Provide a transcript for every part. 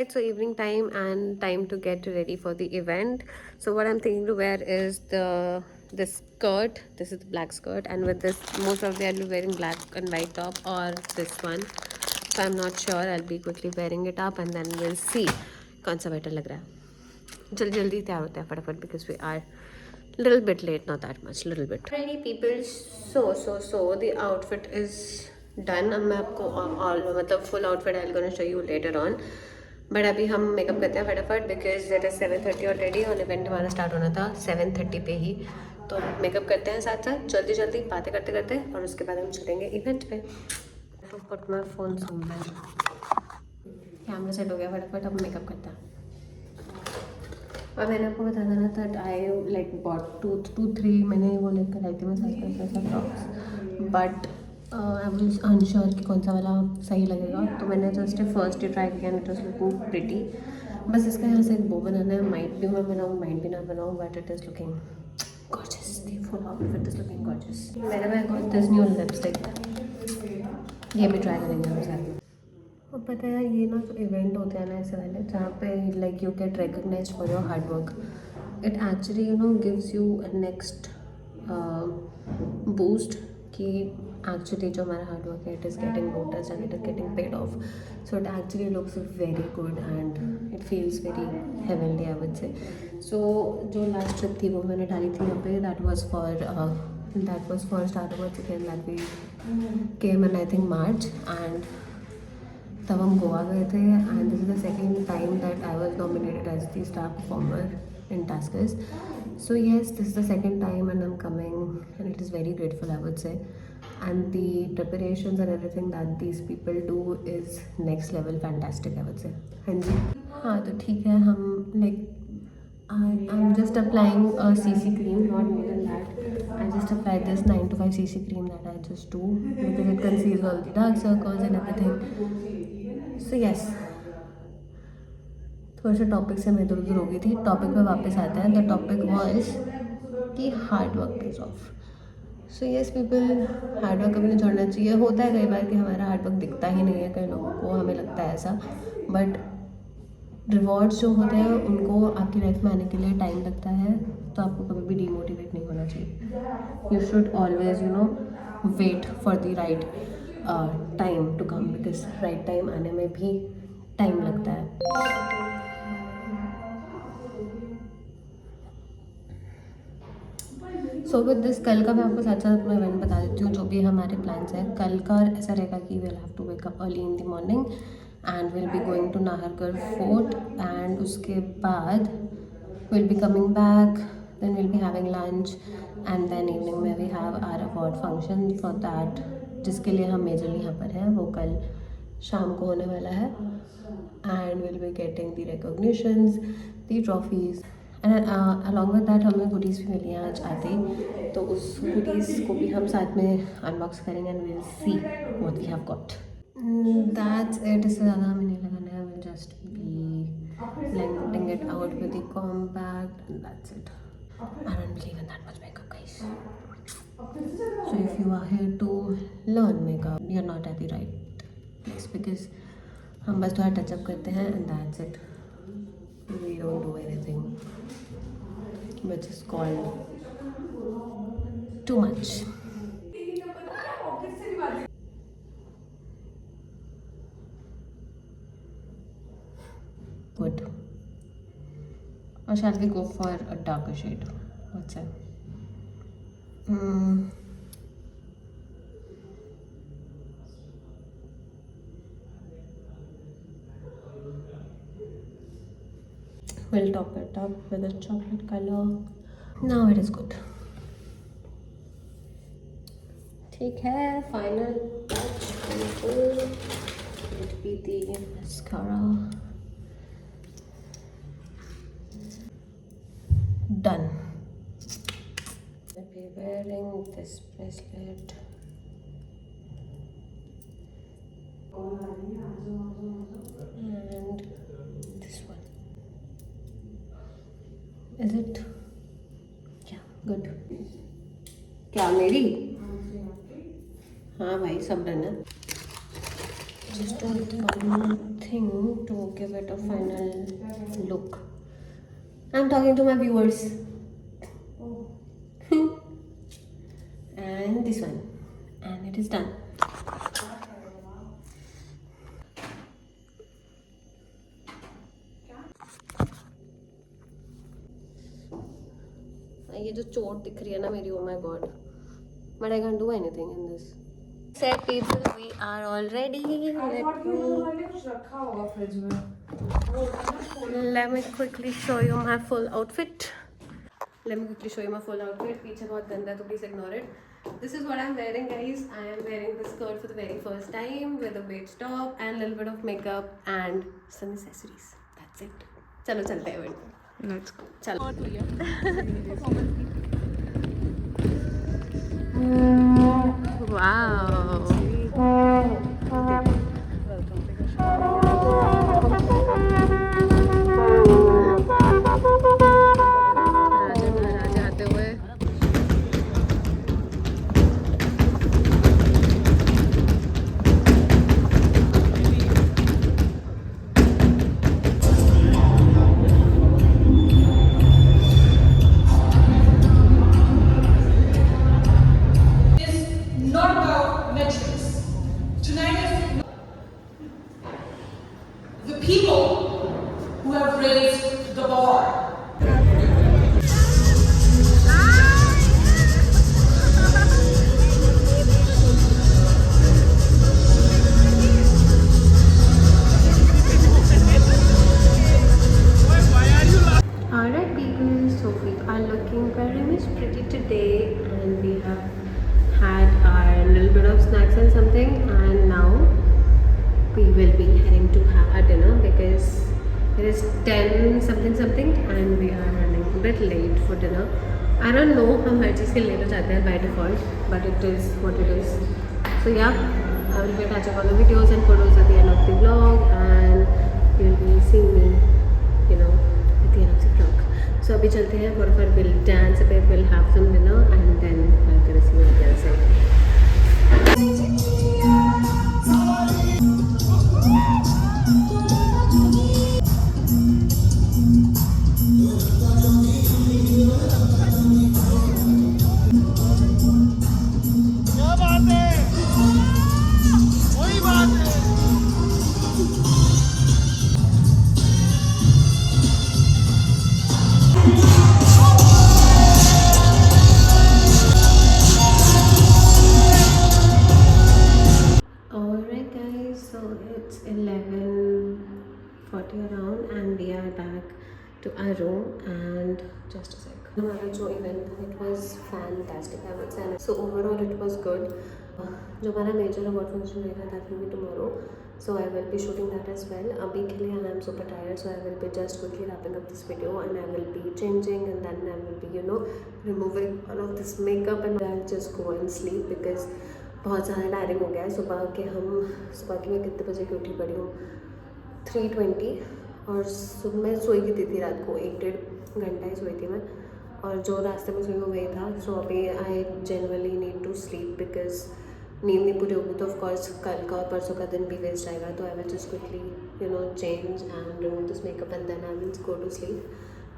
Alright, so evening time and time to get ready for the event. So what I'm thinking to wear is this skirt. This is the black skirt, and with this, most probably I'll be wearing black and white top or this one. So I'm not sure. I'll be quickly wearing it up and then we'll see कौन सा better लग रहा है. जल्दी जल्दी तैयार होते हैं फटाफट because we are little bit late, not that much, little bit. Ready people, so the outfit is done. अब मैं आपको all मतलब full outfit I'll gonna show you later on. But अभी हम मेकअप करते हैं फटाफट बिकॉज इट इज़ 7:30 ऑलरेडी और इवेंट हमारा स्टार्ट होना था 7:30 पे ही. तो मेकअप करते हैं साथ साथ जल्दी जल्दी बातें करते करते और उसके बाद हम चलेंगे इवेंट पे. फटाफट मैं फ़ोन सुन रहा है. कैमरा सेट हो गया, फटाफट अब मेकअप करते हैं. और मैंने आपको बताया था ना दैट आई लाइक बॉट 2-3 मैंने वो लेकर आई थी मैं ऐसा tops, but I was unsure कि कौन सा वाला सही लगेगा. तो मैंने जस्ट फर्स्ट डे ट्राई किया and it was looking pretty. बस इसका यहाँ से एक बो बनाना है. माइट भी मैं बनाऊँ माइट भी ना बनाऊँ, but it is looking gorgeous. The full outfit is looking gorgeous. मैंने गॉट दिस न्यू लिपस्टिक, ये भी ट्राई करेंगे हम साथ में. और पता है ये ना जो इवेंट होते हैं ना ऐसे वाले जहाँ पे like you get recognised for your hard work, it actually you know gives you a next boost कि एक्चुअली जो हमारा हार्ड वर्क है it is getting noticed and it is getting paid off. So it actually looks very good and it feels very heavenly I would say. So जो last trip थी वो मैंने डाली थी यहाँ पे. That was for startup again that we came in I think March, and तब हम गोवा गए थे. And this is the second time that I was nominated as the star performer in Taskers. So yes, this is the second time and I'm coming and it is very grateful I would say. And the preparations and everything that these people do is next level fantastic I would say. हाँ जी, हाँ तो ठीक है. हम like I'm just applying a CC cream, not more than that. I just applied this 9 to 5 CC cream that I just do because it conceals all the dark circles and everything. So yes, थोड़ा सा topic से मैं इधर उधर हो गई थी. Topic पे वापस आते हैं. द टॉपिक वॉज कि hard work page of. So yes people, hard work कभी नहीं छोड़ना चाहिए. होता है कई बार कि हमारा हार्ड वर्क दिखता ही नहीं है कई लोगों को, हमें लगता है ऐसा, बट रिवॉर्ड्स जो होते हैं उनको आपकी लाइफ में आने के लिए टाइम लगता है. तो आपको कभी भी डीमोटिवेट नहीं होना चाहिए. You should always you know wait for the right time to come because right time आने में भी टाइम लगता है. सो विद दिस कल का मैं आपको साथ साथ अपना इवेंट बता देती हूँ जो भी हमारे प्लान्स हैं. कल का ऐसा रहेगा कि will have to wake up early in the morning and will be going to Nahargarh fort, and उसके बाद will be coming back, then will be having lunch, and then evening में we have our award function for that जिसके लिए हम majorly यहाँ पर हैं. वो कल शाम को होने वाला है and will be getting the recognitions, the trophies, and along with that हमें गुडीज़ भी मिली हैं आज आते ही. तो उस गुडीज़ को भी हम साथ में अनबॉक्स करेंगे and will see what we have got. That's it. इससे ज़्यादा हमें नहीं लगाना है. Will just be blending it out with the compact and that's it. I don't believe in that much makeup guys. So if you are here to learn makeup, you're not at the right place because हम बस थोड़ा touch-up करते हैं and that's it. We don't do anything which is called too much. Good. Or shall we go for a darker shade? What's that? We'll top it up with a chocolate color. Now it is good. ठीक है, final touch would be the mascara. Done. I'll be wearing this bracelet. And this one. Is it? Yeah, good. क्या मेरी? हाँ भाई सब done है. Just need one thing to give it a final look. I'm talking to my viewers. And this one. And it is done. ये जो चोट दिख रही है ना मेरी, oh my god, but I can't do anything in this. Said people, we are all ready. Let me quickly show you my full outfit. पीछे बहुत गंदा है तो please ignore it. This is what I'm wearing, guys. I am wearing this skirt for the very first time with a beige top and a little bit of makeup and some accessories. That's it. चलो चलते हैं event. Let's go. चलो. Wow. Alright people, so we are looking very much pretty today and we have had our little bit of snacks and something, and now we will be heading to have our dinner because it is 10 something something and we are running a bit late for dinner. I don't know, हम हर चीज़ के late हो जाते हैं by default, but it is what it is. So yeah, I will be attaching all the videos and photos at the end of the vlog and you'll be seeing me, you know, at the end of the vlog. So अभी चलते हैं, for we'll dance a bit, we'll have some dinner and then I'm gonna see you on the other side. Alright guys, so it's 11:40 around and we are back to our room and just a sec. हमारा जो event था, it was fantastic I would say. So overall it was good. जो हमारा major award function रहेगा that will be tomorrow. So I will be shooting that as well. अभी के लिए I am super tired, so I will be just quickly wrapping up this video and I will be changing and then I will be, you know, removing all of this makeup and I'll just go and sleep because बहुत ज़्यादा tiring हो गया है. सुबह की मैं कितने बजे की उठी पड़ी हूँ, 3:20 और सुबह मैं सोई की थी रात को 1-1.5 घंटा ही सोई थी मैं और जो रास्ते में सोई वो वही था. सो अभी I generally need to sleep because नींद नहीं पूरी होगी तो ऑफकोर्स कल का और परसों का दिन भी वेस्ट जाएगा. तो I will just quickly you know change and remove this makeup and then I will go to sleep.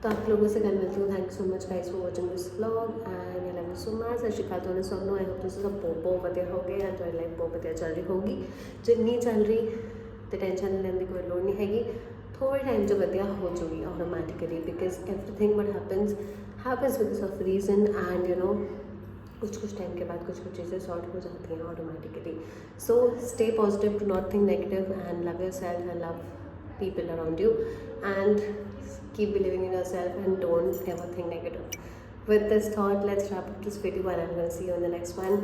तो आप लोगों से कल मिलती हूँ. Thank you so much guys for watching this vlog and I love you so much. सत श्री अकाल ਤੁਹਾਨੂੰ ਸਭ ਨੂੰ. आई होप ਤੁਸੀਂ सब बहुत ਵਧੀਆ ਹੋਗੇ ਐਂਡ ਤੁਹਾਡੀ ਲਾਈਫ ਬਹੁਤ ਵਧੀਆ ਚੱਲ ਰਹੀ ਹੋਗੀ. ਜੇ ਨਹੀਂ ਚੱਲ ਰਹੀ ਤੇ ਟੈਨਸ਼ਨ ਲੈਣ ਦੀ ਕੋਈ ਲੋੜ ਨਹੀਂ ਹੈਗੀ. थोड़े टाइम जो ਵਧੀਆ हो जाएगी automatically because everything what happens because of reason and you know कुछ टाइम के बाद कुछ चीज़ें सॉर्ट हो जाती हैं automatically. So stay positive, do not think negative and love your self and love people around you and keep believing in yourself and don't ever think negative. With this thought, let's wrap up this video and I'm going to see you in the next one.